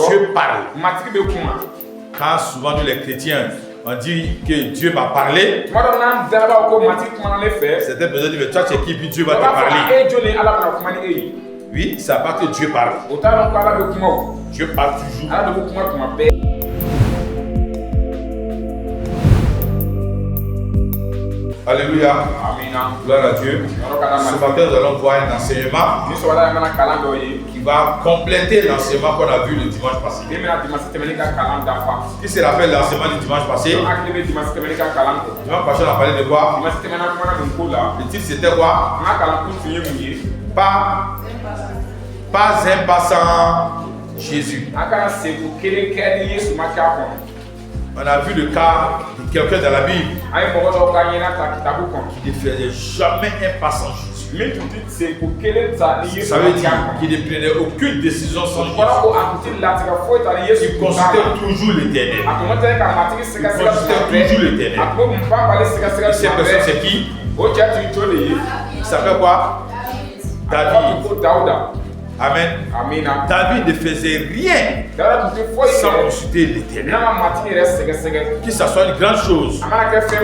Dieu parle. Quand souvent nous les chrétiens, on dit que Dieu m'a parlé, certaines personnes disent, mais toi tu es qui, puis Dieu va te parler. Oui, ça pas que Dieu parle. Dieu parle toujours. Alléluia. Gloire à Dieu. Ce matin, nous allons voir un enseignement qui va compléter l'enseignement qu'on a vu le dimanche passé. Qui se rappelle l'enseignement du dimanche passé? Le dimanche passé, on a parlé de quoi? Le titre c'était quoi? Pas un passant Jésus. On a vu le cas de quelqu'un dans la Bible qui ne faisait jamais un pas sans Jésus. Ça veut dire qu'il ne prenait aucune décision sans Jésus. Il consultait toujours l'Éternel. Et cette personne c'est qui? Il s'appelle quoi? David. Amen. David ne faisait rien sans consulter l'Éternel. Que ce soit une grande chose ou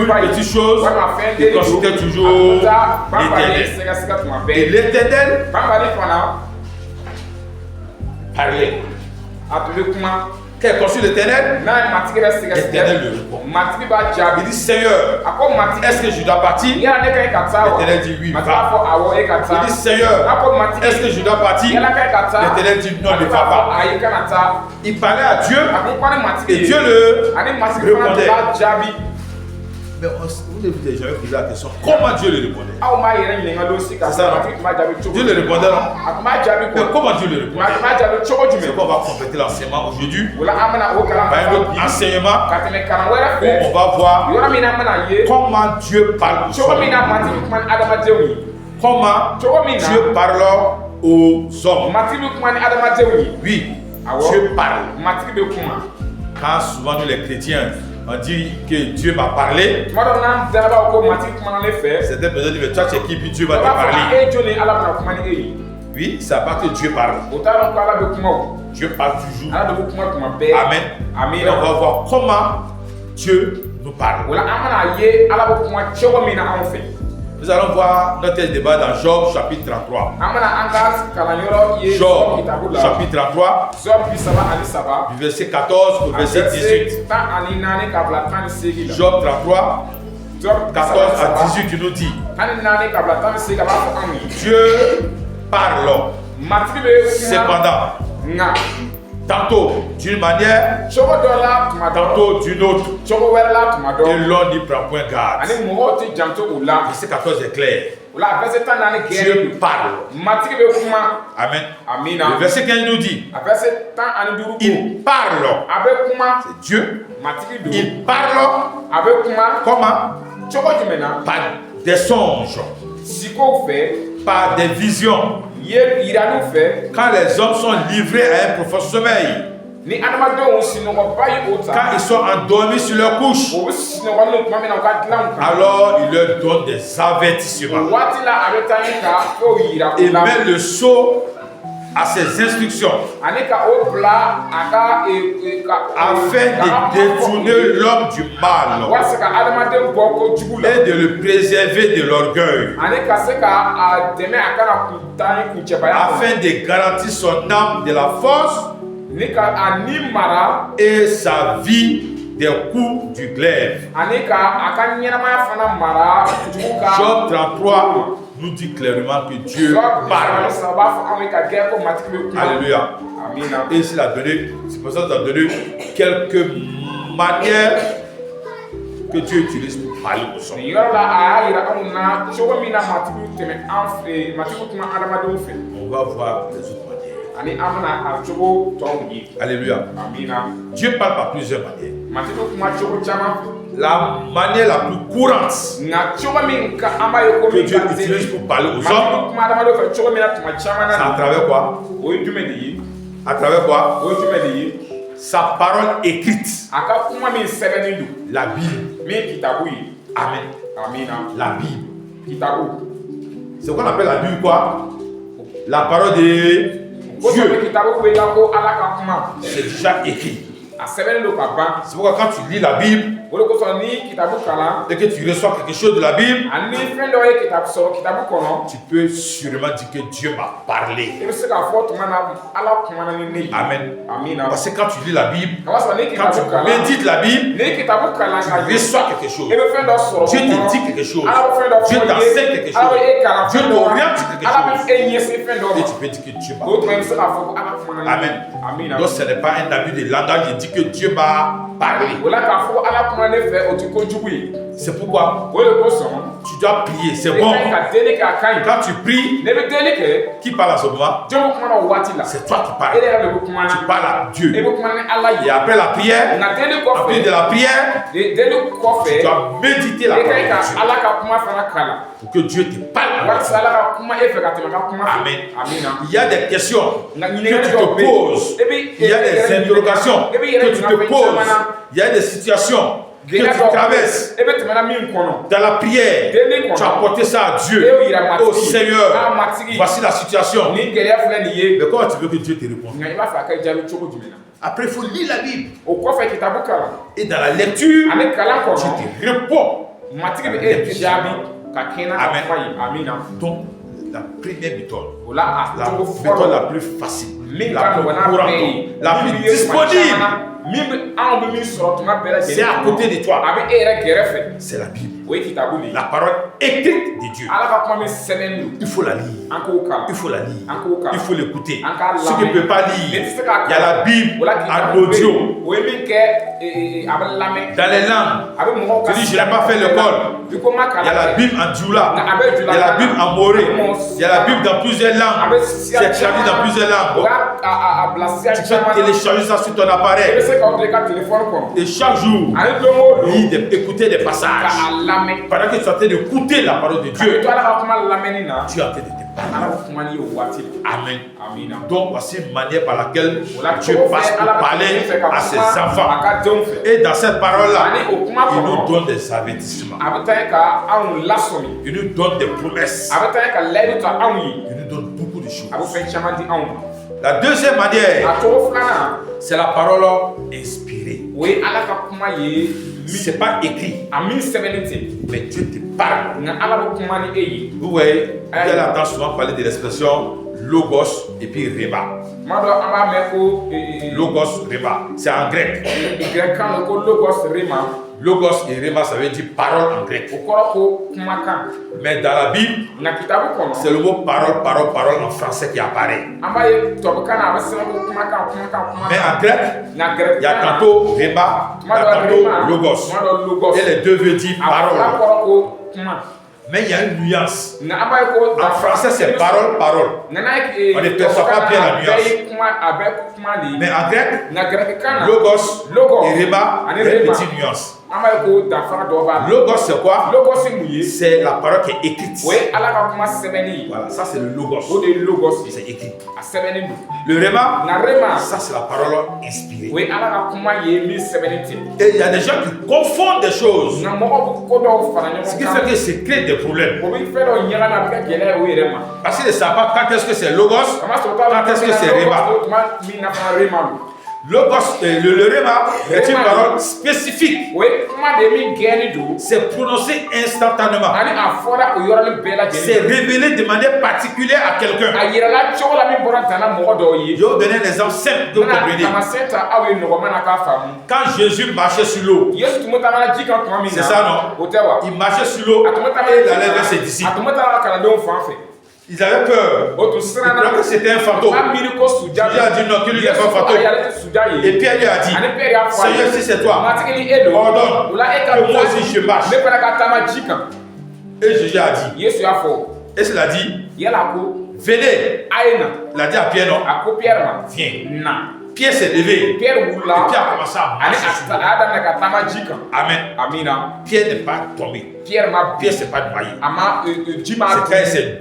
une petite chose, il consultait toujours l'Éternel. Et l'Éternel parlait. Quand il consulte l'Éternel, l'Éternel le répond. Il dit, Seigneur, est-ce que je dois partir? L'Éternel dit oui, va. Il dit, Seigneur, est-ce que je dois partir? L'Éternel dit non, ne va pas. Il parlait à Dieu et Dieu le répondait. Mais vous n'avez jamais posé la question, comment Dieu le répondait? C'est ça, non? Dieu le répondait, non? Mais comment Dieu le répondait? C'est qu'on va compléter l'enseignement aujourd'hui par un autre enseignement où on va voir comment Dieu parle aux hommes. Comment Dieu parle aux hommes. Oui, Dieu parle. Quand souvent nous les chrétiens, on dit que Dieu m'a parlé, certaines personnes disent, mais toi tu es qui, puis Dieu va te parler. Oui, ça pas que Dieu parle. Dieu parle toujours. Amen. Et on va voir comment Dieu nous parle. Nous allons voir notre débat dans Job chapitre 33. Job chapitre 33, du verset 14 au verset 18. Job 33, 14 à 18, tu nous dis, Dieu parle. Cependant, tantôt d'une manière, tantôt d'une autre. Et l'on n'y prend point garde. Verset 14 est clair. Dieu parle. Amen. Le verset 15 nous dit, il parle. C'est Dieu. Il parle. Comment? Par des songes. Par des visions. Quand les hommes sont livrés à un profond sommeil, quand ils sont endormis sur leur couche, alors il leur donne des avertissements et met le sceau à ses instructions afin de détourner l'homme du mal et de le préserver de l'orgueil, afin de garantir son âme de la force et sa vie des coups du glaive. Job 33 nous dit clairement que Dieu parle. Alléluia. Et il a donné, c'est pour ça qu'il a donné quelques manières que Dieu utilise pour parler aux hommes. On va voir les autres manières. Alléluia. Dieu parle par plusieurs manières. La manière la plus courante que Dieu utilise pour parler aux hommes, c'est à travers quoi? À travers quoi? Sa parole écrite. La Bible. Amen. La Bible. C'est ce qu'on appelle la Bible quoi? La parole de Dieu, c'est déjà écrit. C'est pourquoi quand tu lis la Bible et que tu reçois quelque chose de la Bible, tu peux sûrement dire que Dieu m'a parlé. Amen. Parce que quand tu lis la Bible, quand tu médites la Bible, tu reçois quelque chose. Dieu te dit quelque chose. Dieu t'enseigne quelque chose. Dieu t'oriente quelque chose. Et tu peux dire que Dieu m'a parlé. Amen. Donc ce n'est pas un abus de langage de dire que Dieu m'a parlé. C'est pourquoi tu dois prier. C'est bon. Quand tu pries, qui parle à ce moment? C'est toi qui parles. Tu parles à Dieu. Et après la prière, après de la prière, tu dois méditer la parole de Dieu pour que Dieu te parle. Amen. Il y a des questions que tu te poses. Il y a des interrogations que tu te poses. Il y a des situations que tu traverses. Dans la prière, tu as porté ça à Dieu. Oh Seigneur, voici la situation. Mais comment tu veux que Dieu te réponde? Après, il faut lire la Bible. Et dans la lecture, tu te réponds. Amen. Donc, la première méthode, la méthode la plus facile, la plus courante, la plus disponible, c'est à côté de toi. C'est la Bible. La parole écrite de Dieu. Il faut la lire. Il faut la lire. Il faut l'écouter. Ceux qui ne peuvent pas lire, il y a la Bible en audio. Dans les langues. Tu dis, je n'ai pas fait l'école. Il y a la Bible en Djoula. Il y a la Bible en Moré. Il y a la Bible dans plusieurs langues. C'est traduit dans plusieurs langues. Tu peux télécharger ça sur ton appareil. Et chaque jour, écouter des passages. Pendant que tu es en train d'écouter la parole de Dieu, tu es en train de te parler. Amen. Donc voici une manière par laquelle Dieu passe pour parler à ses enfants. Et dans cette parole-là, il nous donne des avertissements. Il nous donne des promesses. Il nous donne beaucoup de choses. La deuxième manière, c'est la parole inspirée. C'est pas écrit, mais Dieu te parle. Vous voyez, elle entend souvent parler de l'expression logos et puis rema. Logos, rema, c'est en grec. Logos et rema, ça veut dire parole en grec. Mais dans la Bible, c'est le mot parole, parole, parole en français qui apparaît. Mais en grec, il y a tantôt rema, il y a tantôt logos. Et les deux veulent dire parole. Mais il y a une nuance. En français, c'est parole, parole. On ne perçoit pas bien la nuance. Mais en grec, logos et rema, il y a une petite nuance. Logos, c'est quoi? C'est la parole qui est écrite. Voilà, ça c'est le logos. C'est écrit. Le rema, ça c'est la parole inspirée. Et il y a des gens qui confondent des choses. Ce qui fait que c'est crée des problèmes. Parce qu'ils ne savent pas quand est-ce que c'est logos, quand est-ce que c'est rema. Logos, le rema est une parole spécifique. C'est prononcé instantanément. C'est révélé de manière particulière à quelqu'un. Je vais vous donner un exemple simple de vous comprendre. Quand Jésus marchait sur l'eau, c'est ça non? Il marchait sur l'eau et il allait vers ses disciples. Ils avaient peur. Ils croyaient que c'était un fantôme. Jésus a dit non, qu'il n'y a pas un fantôme. Et Pierre lui a dit, Seigneur, si c'est toi, ordonne que moi aussi je marche. Et Jésus a dit, et cela dit, venez. Il a dit à Pierre non, viens. Pierre s'est levé. Et Pierre a commencé à marcher. Amen. Pierre n'est pas tombé. Pierre s'est pas noyé. C'est quand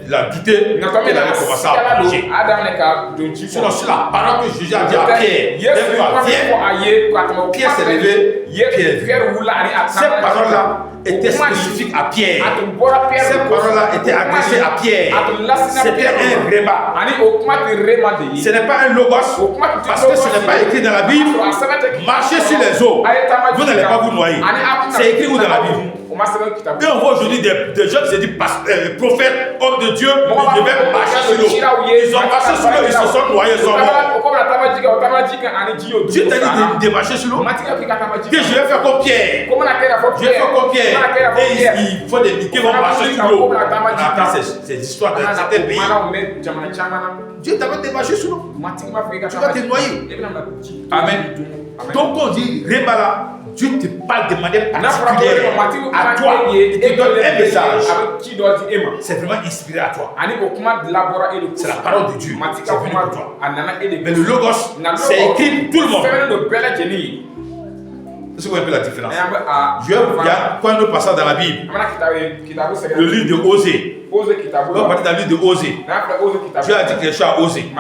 il a douté qu'il avait commencé à marcher. Sinon, sur la parole que Jésus a dit à Pierre, viens. Pierre s'est levé. Pierre. Cette parole-là étaient spécifiques à Pierre. Ces paroles-là étaient adressées à Pierre. C'était un réma. Ce n'est pas un logos, parce que ce n'est pas écrit dans la Bible. Marchez sur les eaux, vous n'allez pas vous noyer. C'est écrit où dans la Bible? Et on voit aujourd'hui des gens qui se disent prophètes, hommes de Dieu, ils devaient marcher sur l'eau. Ils ont marché sur l'eau, ils se sont noyés, ils sont morts. Dieu t'a dit de marcher sur l'eau. Que je vais faire comme Pierre. Je vais faire comme Pierre. Et il faut des qui vont marcher sur l'eau. On attend ces histoires de certains pays. Dieu t'a dit de marcher sur l'eau. Tu vas te noyer. Amen. Donc on dit Réma, Dieu te parle de manière particulière à toi. Il te donne un message. C'est vraiment inspiré à toi. C'est la parole de Dieu. C'est venu pour toi. Mais le logos, c'est écrit pour tout le monde. Est-ce que vous voyez un peu la différence? Quand nous passons dans la Bible, le livre de Osée, on va parler dans le livre de Osée. Dieu a dit quelque chose à Osée.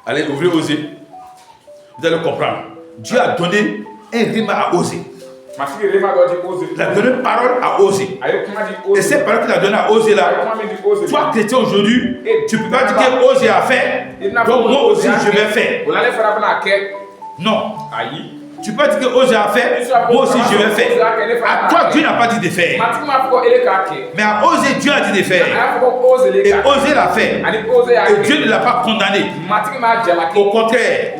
Allez, ouvrez Osée. Vous allez comprendre. Dieu a donné un rima à Osée. Il a donné une parole à Osée. Et cette parole qu'il a donnée à Osée là, toi chrétien aujourd'hui, tu ne peux pas dire que Osée a fait, donc moi aussi je vais faire. Non. Tu peux dire que Osée a fait, moi aussi je vais faire. À toi, Dieu n'a pas dit de faire. Mais à Osée, Dieu a dit de faire. Et Osée l'a fait. Et Dieu ne l'a pas condamné. Au contraire,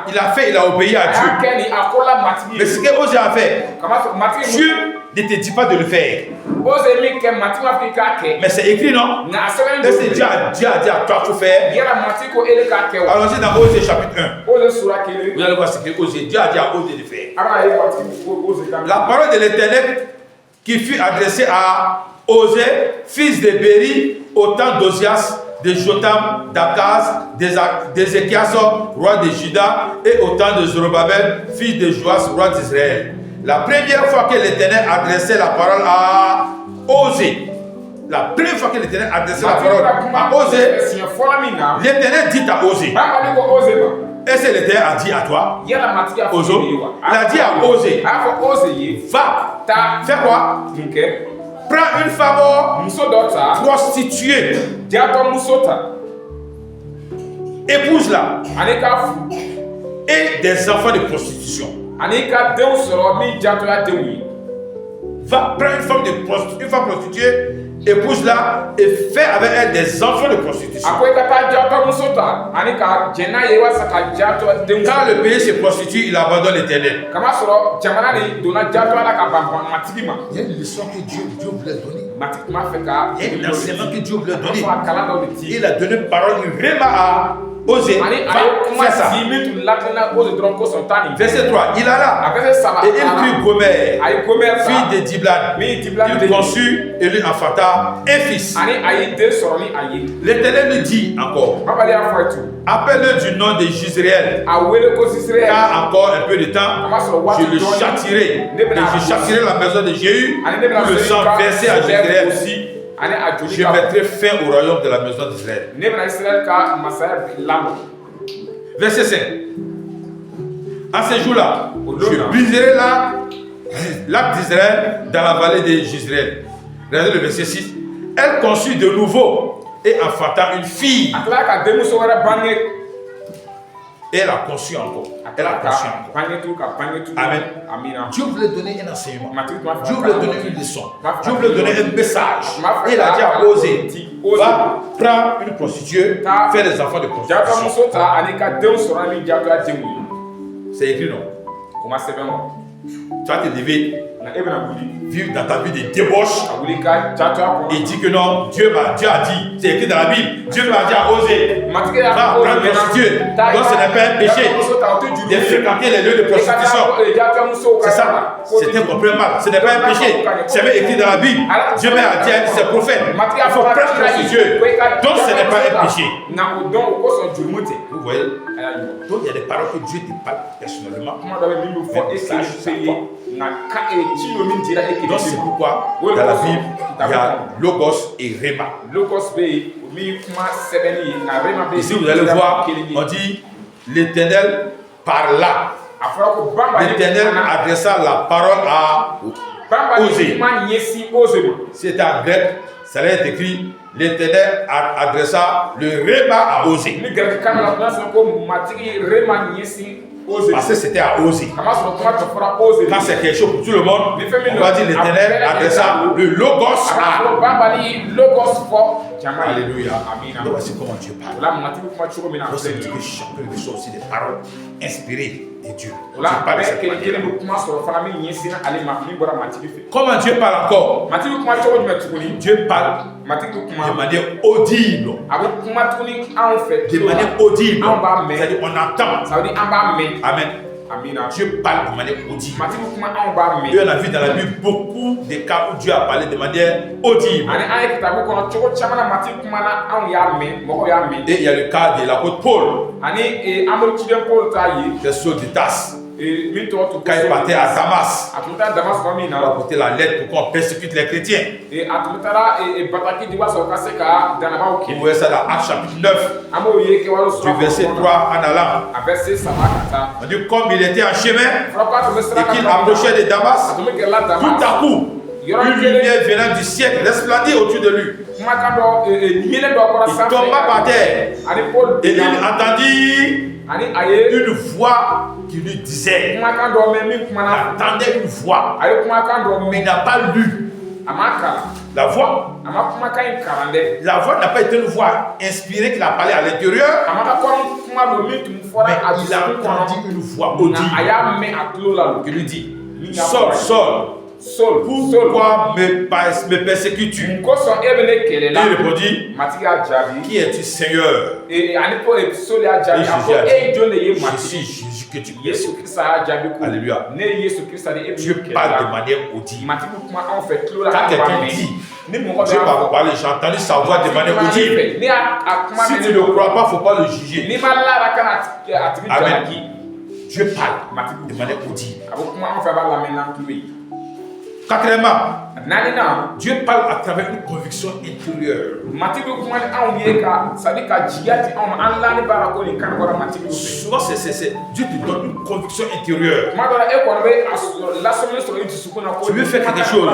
il a fait, il a obéi à Dieu. Mais ce que Osée a fait, Dieu ne te dit pas de le faire. Mais c'est écrit, non? Est-ce que Dieu a dit à toi de faire? Allons-y dans Osée chapitre 1. Vous allez voir ce que Dieu a dit à Osée de faire. La parole de l'Éternel qui fut adressée à Osée, fils de Béri, au temps d'Osias, de Jotam, d'Akaz, d'Ézéchias, roi de Juda, et au temps de Zorobabel, fils de Joas, roi d'Israël. La première fois que l'Éternel adressait la parole à Osée, la première fois que l'Éternel adressait la parole à Osée, l'Éternel dit à Osée. Est-ce que l'Éternel a dit à toi? Ozo. Il a dit à Osée. Va. Fais quoi? Prends une femme prostituée. Épouse-la. Et des enfants de prostitution. Va prendre une femme prostituée, épouse-la et fais avec elle des enfants de prostitution. Quand le pays se prostitue, il abandonne l'Éternel. Il y a une leçon que Dieu voulait donner. Il y a un enseignement que Dieu voulait donner. Il a donné une parole, une réma à Osée. Fais ça. Verset 3. Il alla et il prit Gomer, fille de Diblan. Il conçut et lui enfanta un fils. L'Éternel lui dit encore, appelle-le du nom de Jisraël, car encore un peu de temps, je le châtirai. Et je châtirai la maison de Jéhu pour le sang versé à Jisraël aussi. Je mettrai fin au royaume de la maison d'Israël. Verset 5. À ce jour-là, je briserai l'arc d'Israël dans la vallée de Jisraël. Regardez le verset 6. Elle conçut de nouveau et enfanta une fille. Et elle a conçu encore. Amen. Dieu voulait donner un enseignement. Dieu voulait donner une leçon. Dieu voulait donner un message. Et il a dit à Osée, va prendre une prostituée, faire des enfants de prostitution. C'est écrit, non? Tu vas te lever, vivre dans ta vie de débauche et dire que non, Dieu a dit, c'est écrit dans la Bible, Dieu m'a dit à Osée, va prendre une prostituée. Donc ce n'est pas un péché de fréquenter les lieux de prostitution. C'est ça, c'est incompréhensible. Ce n'est pas un péché, c'est même écrit dans la Bible. Dieu m'a dit à ses prophètes, il faut prendre une prostituée. Donc ce n'est pas un péché. Vous voyez? Donc il y a des paroles que Dieu te parle personnellement. Donc c'est pourquoi dans la Bible il y a Logos et Réma. Ici vous allez voir, on dit l'Éternel parla l'Éternel adressa la parole à Osée. C'est en grec, ça allait être écrit, l'Éternel adressa le Réma à Osée. Parce que c'était à Osée. Quand c'est quelque chose pour tout le monde, on va dire l'Éternel adressa le Logos à. Alléluia. Donc voici comment Dieu parle. Lorsque Dieu chacun reçoit aussi des paroles inspirées de Dieu. Comment Dieu parle encore? Dieu parle de manière audible. De manière audible. C'est-à-dire on entend. Amen. Dieu parle de manière audible. Et on a vu dans la Bible beaucoup de cas où Dieu a parlé de manière audible. Et il y a le cas de l'apôtre Paul. C'est Saul de Tarse. Quand il partait à Damas, il a apporté la lettre pour qu'on persécute les chrétiens. Vous voyez ça dans Actes chapitre 9, du verset 3 en allant. On dit comme il était en chemin et qu'il approchait de Damas, tout à coup, une lumière venant du ciel resplendit autour de lui. Il tomba par terre et il entendit une voix qui lui disait, il entendait une voix, mais il n'a pas lu. La voix n'a pas été une voix inspirée qu'il a parlé à l'intérieur, mais il a entendu une voix audible qui lui dit, Saul, Saul, pourquoi me persécutes-tu? Il répondit, qui es-tu, Seigneur? Et je suis Jésus que tu persécutes. Alléluia. Dieu parle de manière audible. Quand quelqu'un dit, Dieu va parler, j'ai entendu sa voix de manière audible. Si tu ne le crois pas, il ne faut pas le juger. Amen. Dieu parle de manière audible. Quatrièmement, Dieu parle à travers une conviction intérieure. Souvent, Dieu te donne une conviction intérieure. Tu veux faire quelque chose,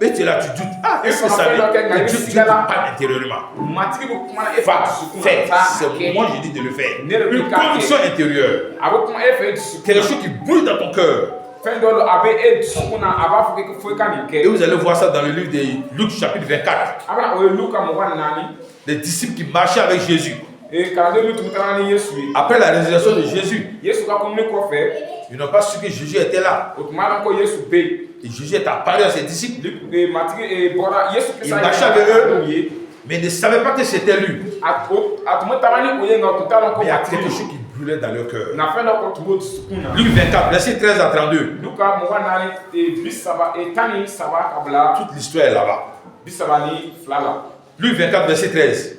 mais tu es là, tu doutes. Ah, est-ce que ça veut dire que Dieu te parle intérieurement? Fais. C'est moi je dis de le faire. Une conviction intérieure. Quelque chose qui brûle dans ton cœur. Et vous allez voir ça dans le livre de Luc chapitre 24. Les disciples qui marchaient avec Jésus. Après la résurrection de Jésus, ils n'ont pas su que Jésus était là. Et Jésus est apparu à ses disciples. Il marchait avec eux, mais ils ne savaient pas que c'était lui. Mais il y a quelque chose qui brûlait dans leur cœur. Luc 24, verset 13 à 32. Toute l'histoire est là-bas. Luc 24, verset 13.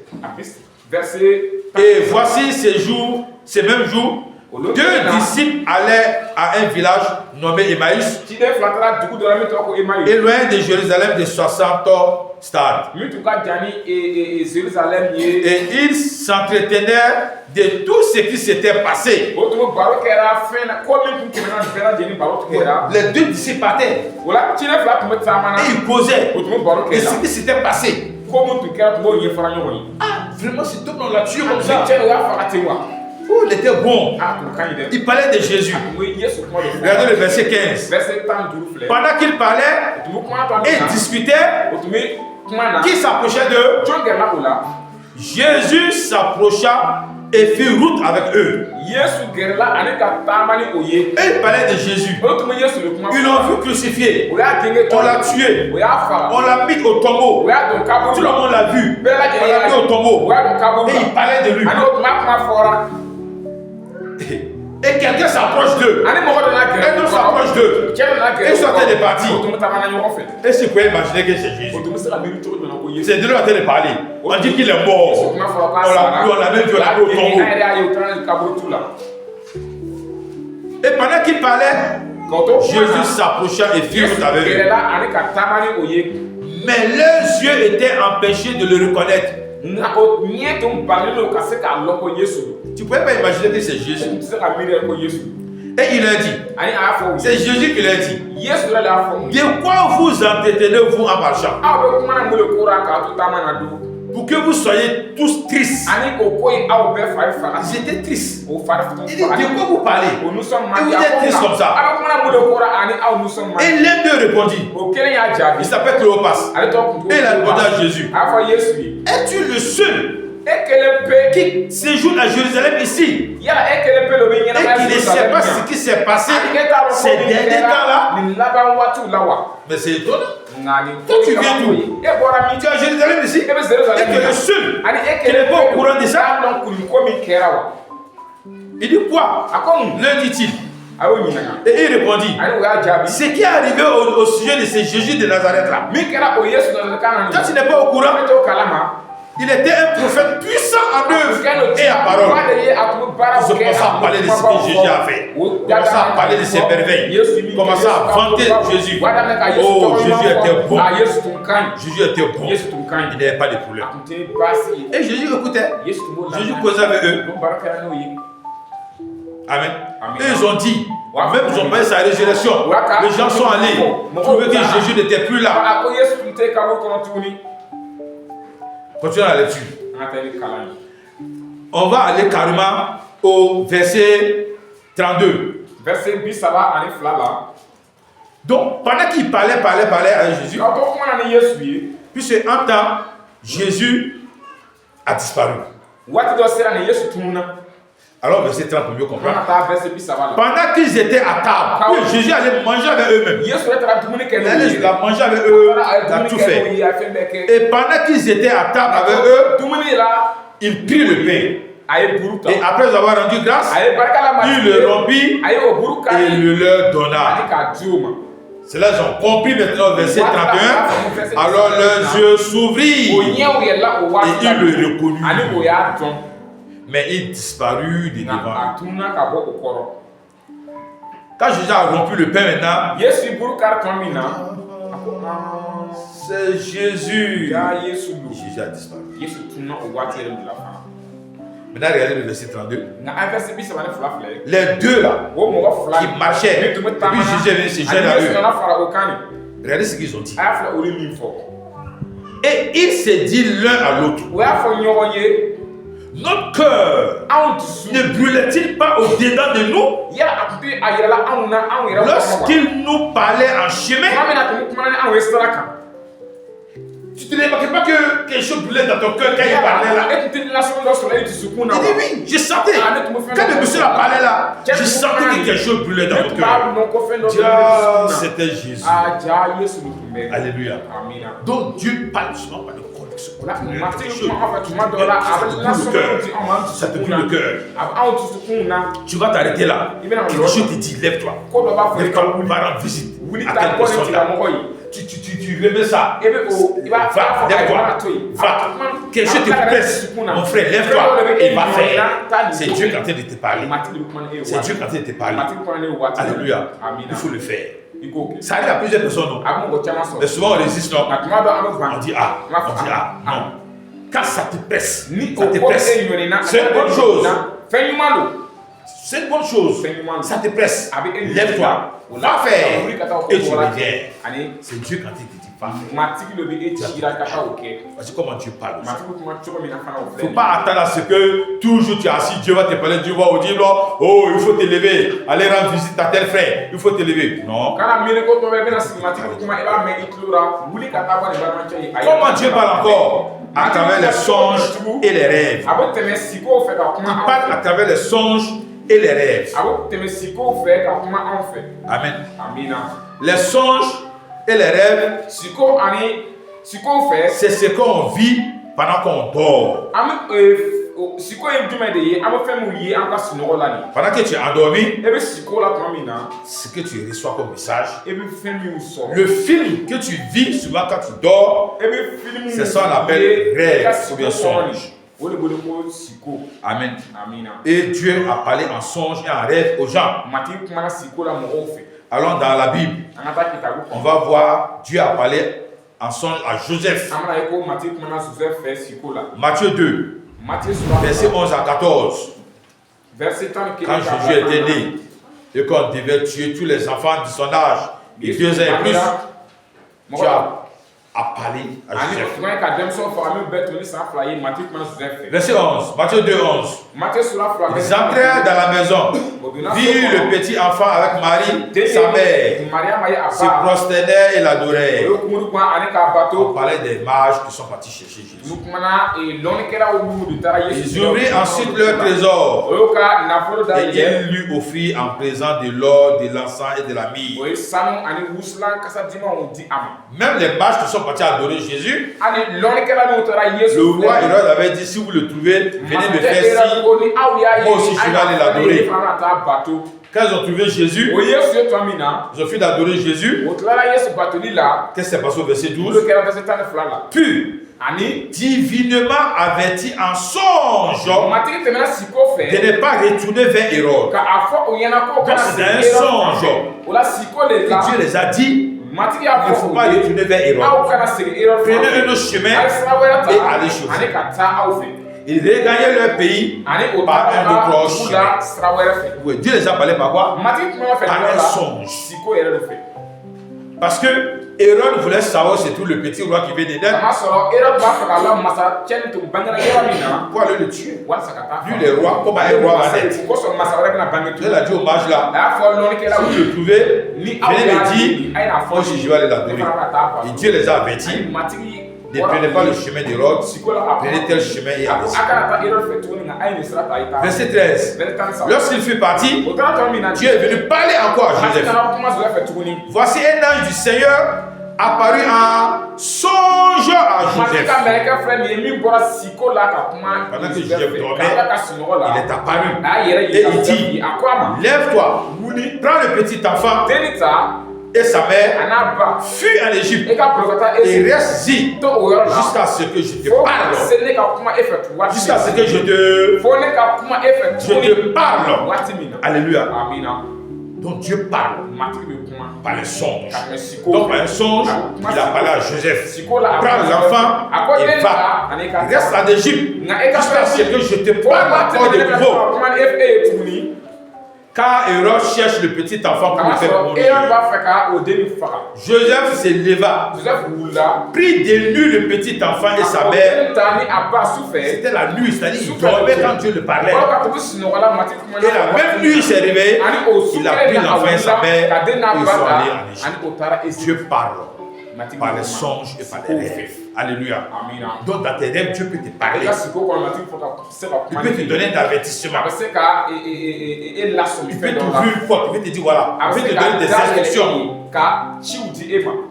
Et voici ces mêmes jours, deux disciples allaient à un village nommé Emmaüs, éloigné de Jérusalem de 60 stades. Et ils s'entretenaient de tout ce qui s'était passé. Les deux disciples partaient et ils causaient de ce qui s'était passé. Ah, vraiment, cet homme on l'a tué comme ça. Oh, il était bon. Il parlait de Jésus. Regardez le verset 15. Pendant qu'il parlait et discutait, qui s'approchait d'eux? Jésus s'approcha et fit route avec eux. Et il parlait de Jésus. Ils l'ont vu crucifié. On l'a tué. On l'a mis au tombeau. Tout le monde l'a vu. On l'a mis au tombeau. Et il parlait de lui. Et quelqu'un s'approche d'eux. Un autre s'approche d'eux. Ils sont en train de partir. Est-ce que vous pouvez imaginer que c'est Jésus? C'est de lui en train de parler. On dit qu'il est mort. On l'a même vu au tombeau. Et pendant qu'il parlait, Jésus s'approcha et fit route avec eux. Mais leurs yeux étaient empêchés de le reconnaître. Tu ne pouvais pas imaginer que c'est Jésus. Et il leur dit, c'est Jésus qui leur dit, de quoi vous entretenez-vous en marchant? Pour que vous soyez tous tristes. Ils étaient tristes. Il dit, de quoi vous parlez? Et vous êtes tristes comme ça. Et l'un d'eux répondit, il s'appelle Cléopas. Et il a répondu à Jésus, es-tu le seul qui séjourne à Jérusalem ici et qui ne sait pas ce qui s'est passé ces derniers temps-là? Mais c'est étonnant. Toi tu viens d'où? Tu es à Jérusalem ici et que le seul qui n'est pas au courant de ça. Il dit quoi? L'un dit-il. Et il répondit, ce qui est arrivé au sujet de ce Jésus de Nazareth là. Toi tu n'es pas au courant? Il était un prophète puissant en œuvre et à parole. Ils ont commencé à parler de ce que Jésus a fait. Ils ont commencé à parler de ses merveilles. Ils ont commencé à vanter Jésus. Oh, Jésus était bon. Jésus était bon. Il n'avait pas de problème. Et Jésus écoutait. Jésus causait avec eux. Amen. Et ils ont dit, même ils ont parlé de sa résurrection. Les gens sont allés trouver que Jésus n'était plus là. Continuons la lecture. On va aller carrément au verset 32. Donc, pendant qu'il parlait à Jésus, puis en temps, Jésus a disparu. Alors, verset 30 pour mieux comprendre. Pendant qu'ils étaient à table, oui, Jésus allait manger avec eux-mêmes. Il allait manger avec eux, il a tout fait. Et pendant qu'ils étaient à table avec eux, il prit le pain. Et après avoir rendu grâce, il le rompit et le leur donna. Cela, ils ont compris maintenant au verset 31. Alors leurs yeux s'ouvrirent et ils le reconnurent. Mais il disparut de devant. Quand Jésus a rompu le pain maintenant, c'est Jésus. Jésus a disparu. Maintenant, regardez le verset 32. Les deux là, qui marchaient, et puis Jésus est venu se joindre à eux. Regardez ce qu'ils ont dit. Et ils se disent l'un à l'autre, notre cœur ne brûlait-il pas au-dedans de nous lorsqu'il nous parlait en chemin? Tu ne remarquais pas que quelque chose brûlait dans ton cœur quand il parlait là? Il dit oui, je sentais. Quand le monsieur a parlé là, je sentais que quelque chose brûlait dans mon cœur. C'était Jésus. Alléluia. Donc Dieu parle souvent par de conviction. Ça te brûle le cœur. Tu vas t'arrêter là. Je te dis, lève-toi. Lève-toi, va rendre visite à telle personne là. Tu remets ça. Va, lève-toi. Va. Quelque chose te presse. Mon frère, lève-toi et va faire. C'est Dieu qui est en train de te parler. C'est Dieu qui est en train de te parler. Alléluia. Il faut le faire. Ça arrive à plusieurs personnes, non? Mais souvent on résiste, non? On dit ah, non. Quand ça te presse, c'est une bonne chose. C'est une bonne chose. Ça te presse. Lève-toi. Va faire. Et tu reviens. C'est Dieu quand il te dit pas faire. Voici comment Dieu parle. Il ne faut pas attendre à ce que toujours tu es assis, Dieu va te parler, Dieu va vous dire oh, il faut te lever, aller rendre visite à tel frère, il faut te lever. Non. Comment Dieu parle encore? À travers les songes et les rêves. Il parle à travers les songes et les rêves. Amen. Les songes et les rêves, c'est ce qu'on vit pendant qu'on dort. Pendant que tu es endormi, ce que tu reçois comme message, le film que tu vis souvent quand tu dors, c'est ça qu'on appelle rêve ou bien songe. Amen. Et Dieu a parlé en songe et en rêve aux gens. Allons dans la Bible, on va voir Dieu a parlé en songe à Joseph. Matthieu 2, verset 11 à 14. Quand Jésus était né, et qu'on devait tuer tous les enfants de son âge, de 2 ans et plus, tu as parlé à Joseph. Verset 11, Matthieu 2, 11. Ils entrèrent dans la maison, virent le petit enfant avec Marie, sa mère, se prosternaient et l'adoraient. On parlait des mages qui sont partis chercher Jésus. Ils ouvrirent ensuite leur trésor et ils lui offrirent en présent de l'or, de l'encens et de la myrrhe. Même les mages qui sont partis adorer Jésus, le roi Hérode avait dit, si vous le trouvez, venez me faire ci, moi aussi je vais aller l'adorer. Quand ils ont trouvé Jésus, ils ont fait d'adorer Jésus. Qu'est-ce qui s'est passé au verset 12? Puis, divinement averti en songe de ne pas retourner vers Hérode. Donc c'est un songe que Dieu les a dit. Il ne faut pas retourner vers Hérode. Prenez un autre chemin et allez chez vous. Ils regagnaient leur pays par un autre chemin. Oui, Dieu les a parlé par quoi? Par un songe. Parce que Hérode voulait savoir c'est tout le petit roi qui vient d'Éden pour aller le tuer. Lui, le roi, comme un roi va naître. Il a dit au mage là, si vous le trouvez, venez me dire, moi aussi je vais aller l'adorer. Et Dieu les a avertis. Ne prenez pas le chemin d'Hérode, prenez tel chemin et allez-y. Verset 13. Lorsqu'il fut parti, Dieu est venu parler encore à Joseph. Voici un ange du Seigneur apparu en songe à Joseph. Pendant que Joseph dormait, il est apparu et il dit, lève-toi, prends le petit enfant et sa mère, fuis en Égypte et reste-y jusqu'à ce que je te parle. Jusqu'à ce que je te parle. Alléluia. Donc Dieu parle par les songes. Donc par un songe, il a parlé à Joseph. Prends l'enfant et va. Reste en Égypte jusqu'à ce que je te parle encore de nouveau. Car Hérode cherche le petit enfant pour le faire mourir. Joseph se leva, prit de nu le petit enfant et sa mère. C'était la nuit, c'est-à-dire il dormait quand Dieu le parlait. Et la même nuit, il s'est réveillé, il a pris l'enfant et sa mère et ils sont allés en Égypte. Dieu parle par les songes et par les rêves. Alléluia. Donc dans tes rêves, Dieu peut te parler. Il peut te donner un avertissement. Il peut t'ouvrir une porte. Il peut te dire voilà. Il peut te donner des instructions.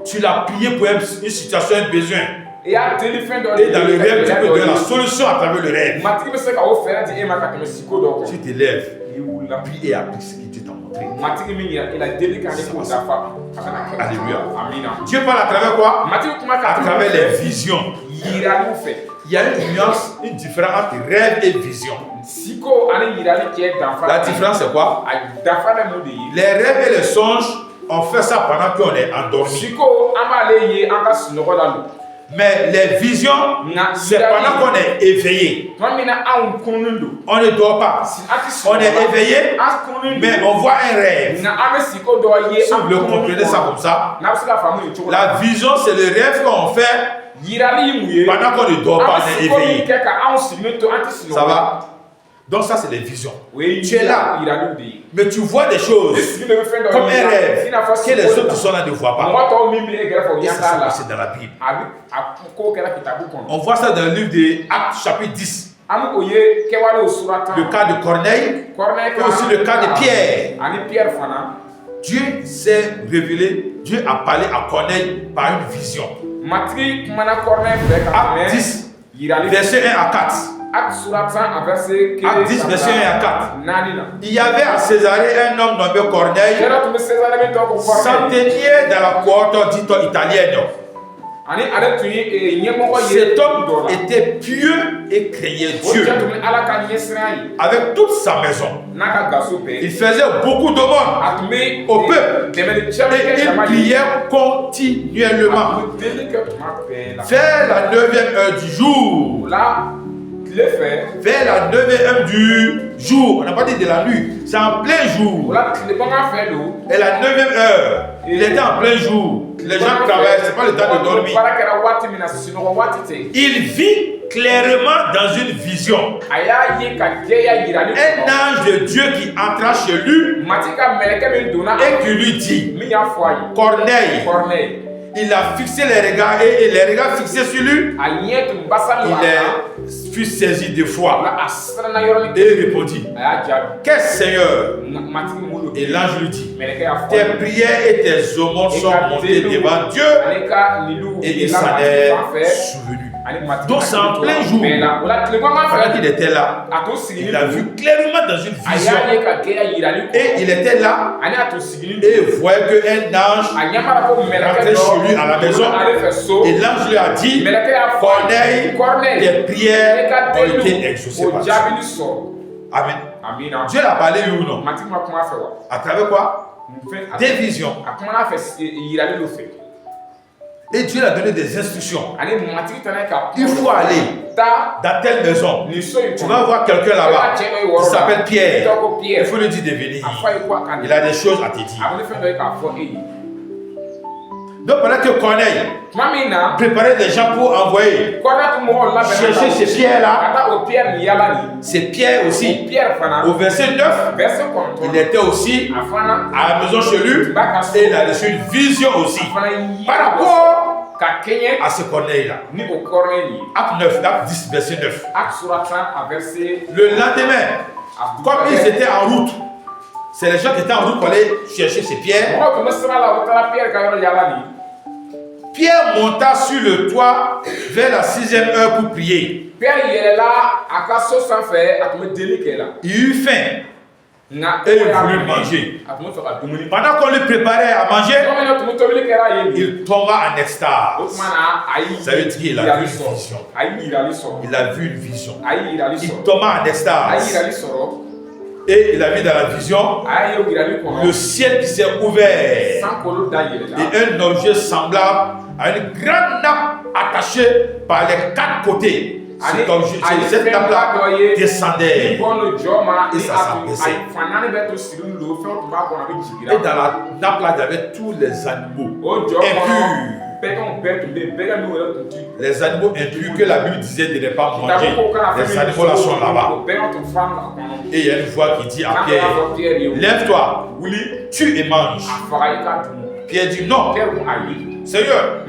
Tu l'as prié pour une situation, un besoin. Et dans le rêve, tu peux donner la solution à travers le rêve. Tu te lèves, prie et applique ce que Dieu t'a montré. Alléluia. Dieu parle à travers quoi? À travers les visions. Il y a une nuance, une différence entre rêve et vision. La différence c'est quoi? Les rêves et les songes, on fait ça pendant qu'on est endormi. Mais les visions, c'est pendant qu'on est éveillé. On ne dort pas. On est éveillé, mais on voit un rêve. Si vous le comprenez ça comme ça, la vision, c'est le rêve qu'on fait pendant qu'on ne dort pas, on est éveillé. Ça va? Donc ça, c'est les visions. Tu es là, mais tu vois des choses comme un rêve que les autres qui sont là ne voient pas. Et ça, c'est dans la Bible. On voit ça dans le livre des Actes chapitre 10. Le cas de Corneille et aussi le cas de Pierre. Dieu s'est révélé, Dieu a parlé à Corneille par une vision. Acte 10, verset 1 à 4. Acte 10, verset 1 à 4. Il y avait à Césarée un homme nommé Corneille, centenier dans la cohorte dite italienne. Cet homme était pieux et craignait Dieu avec toute sa maison. Il faisait beaucoup d'aumônes au peuple et il priait continuellement. Vers la 9e heure du jour, vers la 9e du jour. On n'a pas dit de la nuit, c'est en plein jour. Et la 9e heure, il était en plein jour. Les gens travaillent, ce n'est pas le temps de dormir. Il vit clairement dans une vision un ange de Dieu qui entra chez lui et qui lui dit: Corneille. Il a fixé les regards et les regards fixés sur lui. Il fut saisi de foi et il répondit: Qu'est-ce, Seigneur? Et l'ange lui dit: Tes prières et tes aumônes sont montées devant Dieu et il s'en est souvenu. Donc c'est en plein jour. Pendant qu'il était là, il a vu clairement dans une vision. Et il était là et il voyait qu'un ange rentrait chez lui à la maison. Et l'ange lui a dit: Corneille, tes prières ont été exaucées par Dieu. Amen. Dieu l'a parlé ou non? À travers quoi? Des visions. Et Dieu a donné des instructions. Il faut aller dans telle maison. Tu vas voir quelqu'un là-bas qui s'appelle Pierre. Il faut lui dire de venir. Il a des choses à te dire. Donc pendant que Corneille préparait des gens pour envoyer chercher ces pierres-là, c'est Pierre aussi. Au verset 9, il était aussi à la maison chez lui et il a reçu une vision aussi par rapport à ce Corneille-là. Acte 9, acte 10, verset 9. Le lendemain, comme ils étaient en route, c'est les gens qui étaient en route pour aller chercher ces pierres. Pierre monta sur le toit vers la 6e heure pour prier. Il eut faim et il voulut manger. Pendant qu'on lui préparait à manger, il tomba en extase. Ça veut dire qu'il a vu une vision. Il a vu une vision. Il tomba en extase. Et il a vu dans la vision le ciel qui s'est ouvert et un objet semblable à une grande nappe attachée par les 4 côtés. Cette nappe-là descendait et ça s'abaissait. Et dans la nappe-là, il y avait tous les animaux impurs. Les animaux impurs que la Bible disait de ne pas manger. Les animaux là sont là-bas. Et il y a une voix qui dit à Pierre: Lève-toi, tue et mange. Pierre dit: Non, Seigneur,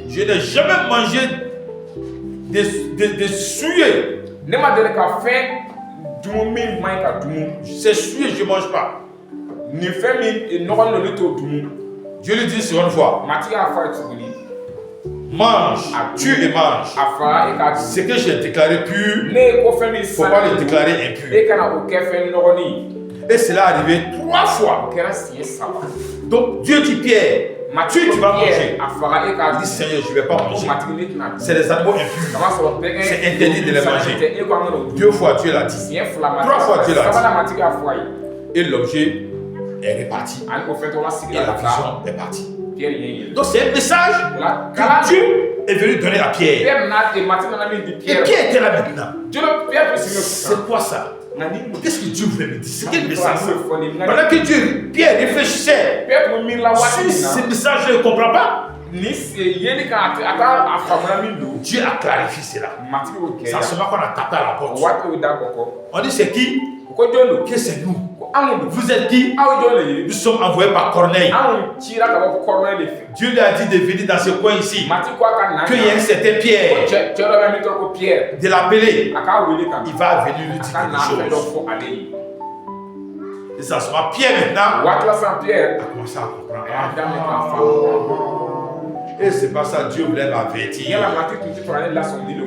je n'ai jamais mangé des souillés. C'est souillé, je ne mange pas. Dieu lui dit une seconde fois: Mange, tue et mange. Ce que j'ai déclaré pur, il ne faut pas le déclarer impur. Et cela est arrivé 3 fois. Donc Dieu dit: Pierre, tu vas manger. Il dit: Seigneur, je ne vais pas manger. C'est les animaux impurs. C'est interdit de les manger. 2 fois Dieu l'a dit. 3 fois Dieu l'a dit. Et l'objet est reparti. Et la vision est partie. Donc c'est un message que Dieu est venu donner à Pierre. Et Pierre était là maintenant. C'est quoi ça? Qu'est-ce que Dieu voulait me dire? C'est quel message? Pendant que Pierre réfléchissait sur ce message, je ne comprends pas. Dieu a clarifié cela. C'est en ce moment qu'on a tapé à la porte. On dit: c'est qui? Que c'est nous. Vous êtes qui? Nous sommes envoyés par Corneille. Dieu lui a dit de venir dans ce coin ici. Qu'il y a un certain Pierre. De l'appeler. Il va venir lui dire quelque chose. Et ça sera Pierre maintenant. A commencé à comprendre. Et c'est pas ça, Dieu voulait m'avertir.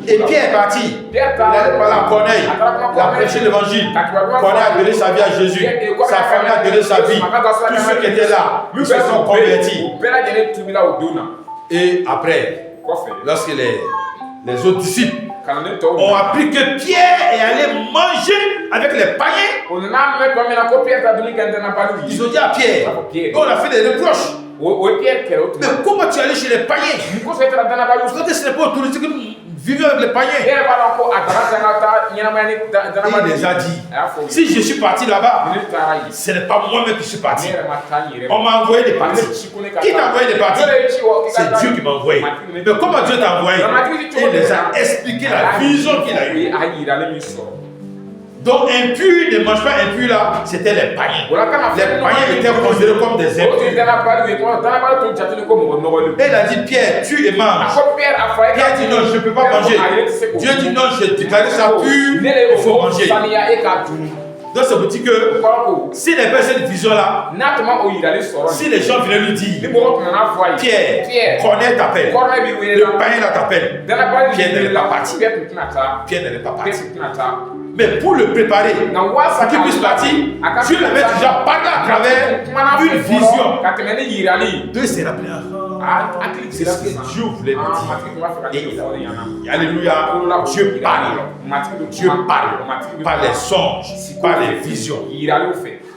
Et Pierre est parti. Il allait parler à Corneille. Il a prêché l'évangile. Corneille a donné sa vie à Jésus. Sa femme a donné sa vie. Tous ceux qui étaient là, ils se sont convertis. Et après, lorsque les autres disciples ont appris que Pierre est allé manger avec les païens, ils ont dit à Pierre: on a fait des reproches. Mais comment tu es allé chez les païens? Ce n'est pas autorisé que nous vivez avec les païens. Il les a dit, si je suis parti là-bas, ce n'est pas moi-même qui suis parti. On m'a envoyé des partis. Qui t'a envoyé des partis? C'est Dieu qui m'a envoyé. Mais comment Dieu t'a envoyé? Il les a expliqué la vision qu'il a eue. Donc impur, ne mange pas impur là, c'était les païens. Les païens étaient considérés comme des impurs. Et il a dit, Pierre, tue et mange. Pierre dit non, je ne peux pas manger. Dieu dit non, je déclare ça pur, il faut manger. Donc ça veut dire que s'il n'est pas cette vision-là, si les gens venaient lui dire, Pierre, Corneille t'appelle, le païen là t'appelle, Pierre n'allait pas partir. Pierre n'allait pas partir. Mais pour le préparer, pour qu'il puisse partir, Dieu l'avait déjà parlé à travers une vision. Dieu s'est rappelé. C'est ce que Dieu voulait me dire. Et alléluia, Dieu parle. Dieu parle par les songes, par les visions.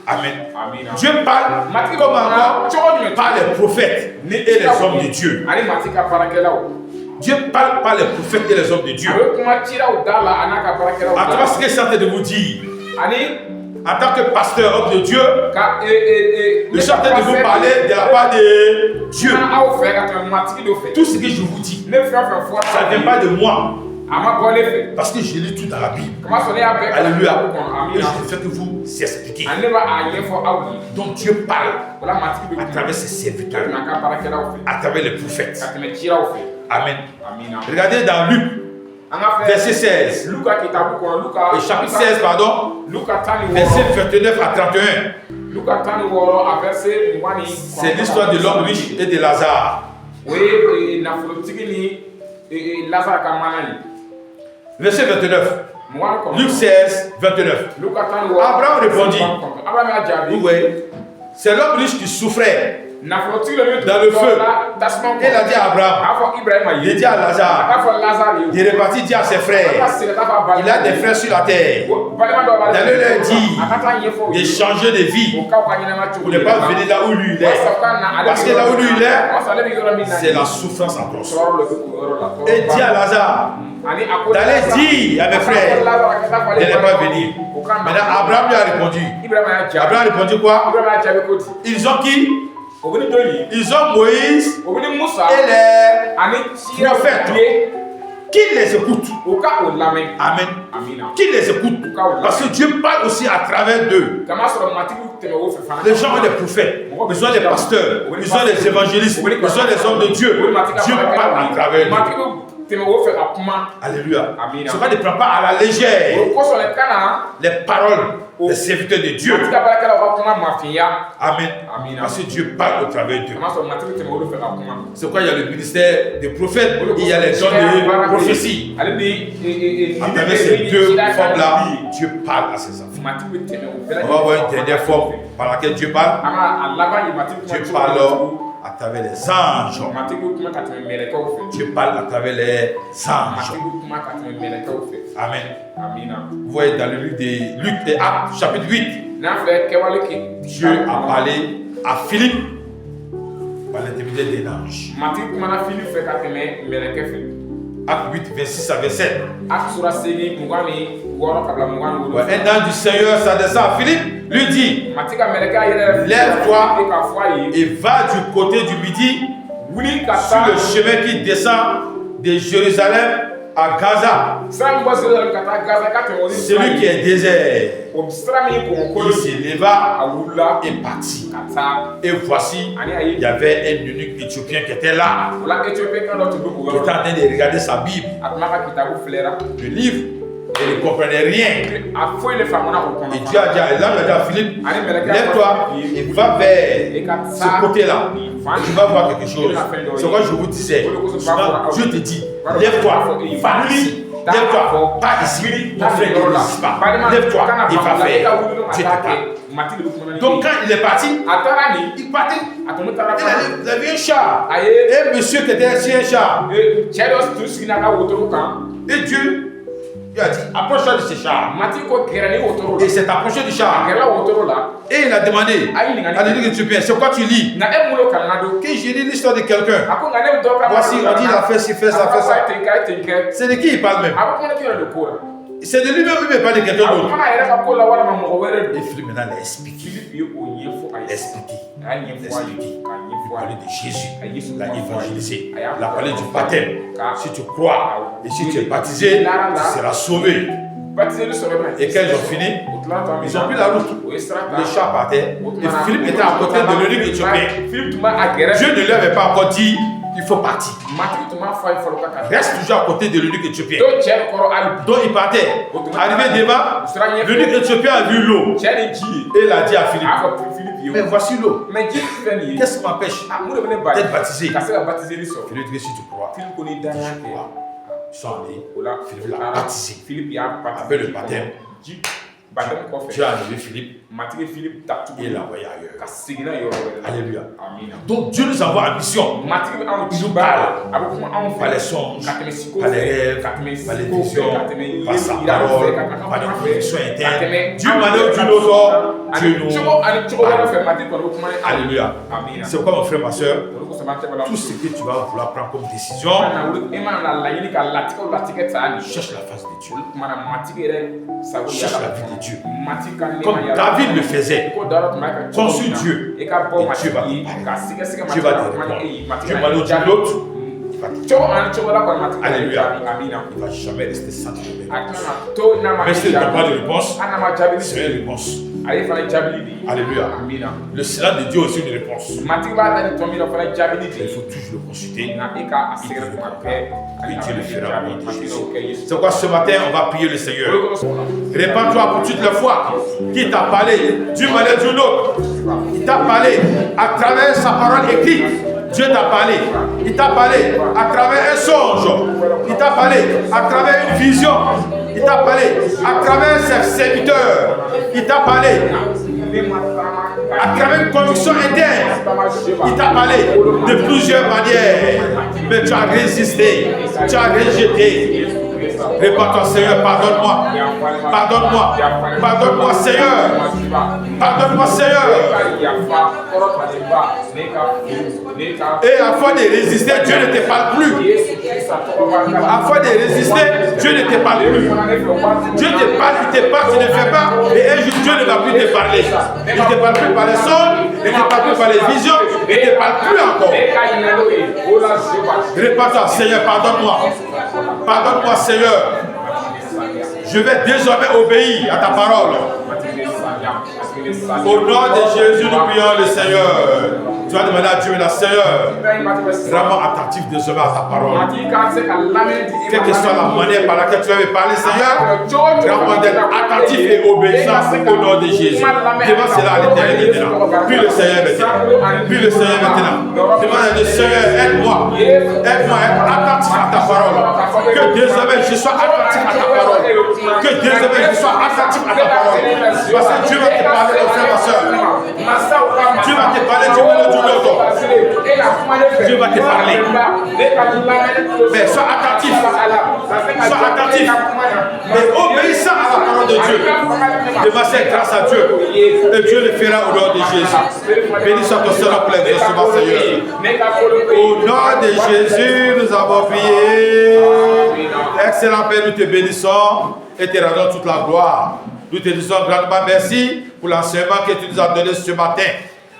Amen. Dieu parle comme encore par les prophètes et les hommes de Dieu. Dieu parle par les prophètes et les hommes de Dieu. À travers ce que je suis en train de vous dire, en tant que pasteur, homme de Dieu, je suis en train de vous parler de la part de Dieu. Tout ce que je vous dis, ça ne vient pas de moi. Parce que je lis tout dans la Bible. Alléluia. Et je ne fais que vous expliquer. Donc Dieu parle à travers ses serviteurs, à travers les prophètes. Amen. Regardez dans Luc, verset 16. Et chapitre 16, pardon. Verset 29 à 31. C'est l'histoire de l'homme riche et de Lazare. Verset 29. Luc 16, 29. Abraham répondit. Vous voyez, c'est l'homme riche qui souffrait dans le feu. Il a dit à Abraham, il dit à Lazare, il est reparti dire à ses frères, il a des frères sur la terre, d'aller leur dire de changer de vie pour ne pas venir là où lui il est. Parce que là où lui il est, c'est la souffrance atroce. Et dit à Lazare d'aller dire à mes frères de ne pas venir. Maintenant Abraham lui a répondu. Abraham a répondu quoi? Ils ont qui? Ils ont Moïse et les prophètes qui les écoutent. Amen. Qui les écoute. Parce que Dieu parle aussi à travers d'eux. Les gens ont des prophètes, ils ont des pasteurs, ils ont des évangélistes, ils ont des hommes de Dieu. Dieu parle à travers eux. Alléluia. Ce ne prend pas à la légère les paroles des serviteurs de Dieu. Amen. Parce que Dieu parle au travers d'eux. C'est pourquoi il y a le ministère des prophètes et il y a les dons de prophétie. À travers ces deux formes-là, Dieu parle à ses enfants. On va voir une dernière forme par laquelle Dieu parle. Dieu parle à travers les anges. Dieu parle à travers les anges. Amen. Vous voyez dans le livre de Luc et Actes, chapitre 8, Dieu a parlé à Philippe par l'intermédiaire des anges. Acte 8, 26 à 27. Un ange du Seigneur s'adressa à Philippe, lui dit, lève-toi et va du côté du midi sur le chemin qui descend de Jérusalem à Gaza. Celui qui est désert. Il se leva et partit. Et voici, il y avait un eunuque éthiopien qui était là. Qui était en train de regarder sa Bible. Le livre. Et il ne comprenait rien. Et Dieu a dit à Philippe, lève-toi et va vers ce côté-là. Et tu vas voir quelque chose. C'est pourquoi je vous disais, Dieu te dit, lève-toi, va ici. Lève-toi, pas ici. Ton frère ne résiste pas. Lève-toi et va faire. Dieu te parle. Donc quand il est parti, il partait. Il avait un char. Et monsieur qui était assis un char. Et Dieu, Dieu a dit, approche-toi de ce char. Et s'est approché du char. Et il a demandé à l'élu éthiopien, c'est quoi tu lis? Que j'ai lu l'histoire de quelqu'un. Voici, on dit, il a fait ci, fait ça, fait ça. C'est de qui il parle même? C'est de lui-même, il ne parle de quelqu'un d'autre. Et Philippe maintenant l'a expliqué. Il a parlé de Jésus, il l'a évangélisé, il a parlé du baptême. Si tu crois et si tu es baptisé, tu seras sauvé. Et quand ils ont fini, ils ont pris la route. Le char partait. Et Philippe était à côté de l'eunuque éthiopien. Dieu ne lui avait pas encore dit il faut partir. Reste toujours à côté de l'eunuque éthiopien. Donc il partait. Arrivé devant, l'eunuque éthiopien a vu l'eau. Et il a dit à Philippe, mais voici l'eau. Qu'est-ce qui m'empêche d'être baptisé? Philippe dit, si tu crois, ils sont allés. Philippe l'a baptisé. Avec le baptême, Dieu a enlevé Philippe et l'a envoyé ailleurs. Alléluia. Donc Dieu nous envoie en mission. Il nous parle par les songes, par les rêves, par les visions, par sa parole, par les convictions internes. Dieu m'a dit d'une autre, Dieu nous parle. Alléluia. C'est pourquoi mon frère, ma soeur, tout ce que tu vas vouloir prendre comme décision, cherche la face de Dieu. Cherche la vie de Dieu. Comme David le faisait. Consulte Dieu. Et Dieu va te parler. Dieu va te répondre. Dieu m'a dit l'autre. Alléluia. Il ne va jamais rester sans te donner. Mais si tu n'as pas de réponse, c'est une réponse. Alléluia. Le silence de Dieu est aussi une réponse. Il faut toujours le consulter. Et Dieu le fera. C'est pourquoi ce matin, on va prier le Seigneur. Répands-toi pour toute la foi qui t'a parlé. Dieu m'a dit d'une autre. Il t'a parlé à travers sa parole écrite. Dieu t'a parlé. Il t'a parlé à travers un songe. Il t'a parlé à travers une vision. Il t'a parlé à travers ses serviteurs. Il t'a parlé à travers une conviction interne. Il t'a parlé de plusieurs manières. Mais tu as résisté. Tu as rejeté. Réponds-toi, Seigneur, pardonne-moi. Pardonne-moi. Pardonne-moi, Seigneur. Pardonne-moi, Seigneur. Et afin de résister, Dieu ne te parle plus. Afin de résister, Dieu ne te parle plus. Dieu te parle, il te parle, tu ne fais pas. Et un jour, Dieu ne va plus te parler. Il ne te parle plus par les sons, il ne te parle plus par les visions, il ne te parle plus encore. Réponds-toi, Seigneur, pardonne-moi. Pardonne-moi, Seigneur. Je vais désormais obéir à ta parole. Au nom de Jésus, nous prions le Seigneur. Tu vas demander à Dieu, la Seigneur, vraiment attentif désormais à ta parole. Quelle que soit la manière par laquelle tu vas me parler, Seigneur, vraiment d'être attentif et obéissant au nom de Jésus. Demande cela à l'Éternel maintenant. Puis le Seigneur maintenant. Puis le Seigneur maintenant. Demande à Seigneur, aide-moi. Aide-moi à être attentif à ta parole. Que désormais je sois attentif à ta parole. Que désormais je sois attentif à ta parole. Parce que Dieu va te parler, mon frère, ma soeur. Dieu va te parler, Dieu va te dire. Dieu va te parler. Mais sois attentif. Sois attentif. Mais obéissant à la parole de Dieu. Demande grâce à Dieu. Et Dieu le fera au nom de Jésus. Béni soit ton Seigneur pour l'exaucement, Seigneur. Au nom de Jésus, nous avons prié. Excellent Père, nous te bénissons et te rendons toute la gloire. Nous te disons grandement merci pour l'enseignement que tu nous as donné ce matin.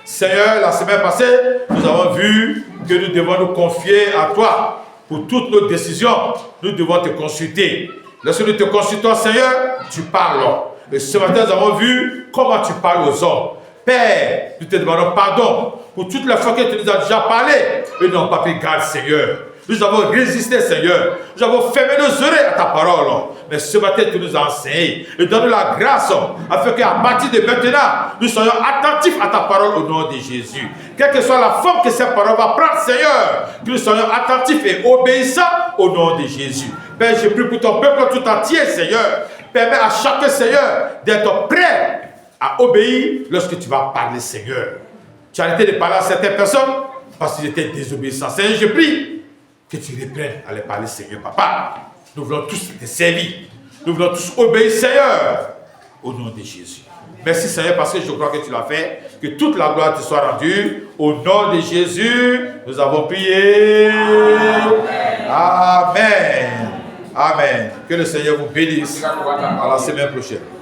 Seigneur, la semaine passée, nous avons vu que nous devons nous confier à toi pour toutes nos décisions. Nous devons te consulter. Lorsque nous te consultons, Seigneur, tu parles. Et ce matin, nous avons vu comment tu parles aux hommes. Père, nous te demandons pardon pour toutes les fois que tu nous as déjà parlé et nous n'avons pas pris garde, Seigneur. Nous avons résisté, Seigneur. Nous avons fermé nos oreilles à ta parole. Mais ce matin, tu nous as enseigné. Et donne-nous la grâce afin qu'à partir de maintenant, nous soyons attentifs à ta parole au nom de Jésus. Quelle que soit la forme que cette parole va prendre, Seigneur, que nous soyons attentifs et obéissants au nom de Jésus. Père, je prie pour ton peuple tout entier, Seigneur. Permets à chacun, Seigneur, d'être prêt à obéir lorsque tu vas parler, Seigneur. Tu as arrêté de parler à certaines personnes parce qu'ils étaient désobéissants. Seigneur, je prie que tu reprennes à les parler, Seigneur, Papa. Nous voulons tous te servir. Nous voulons tous obéir, Seigneur, au nom de Jésus. Merci, Seigneur, parce que je crois que tu l'as fait. Que toute la gloire te soit rendue. Au nom de Jésus, nous avons prié. Amen. Amen. Que le Seigneur vous bénisse. À la semaine prochaine.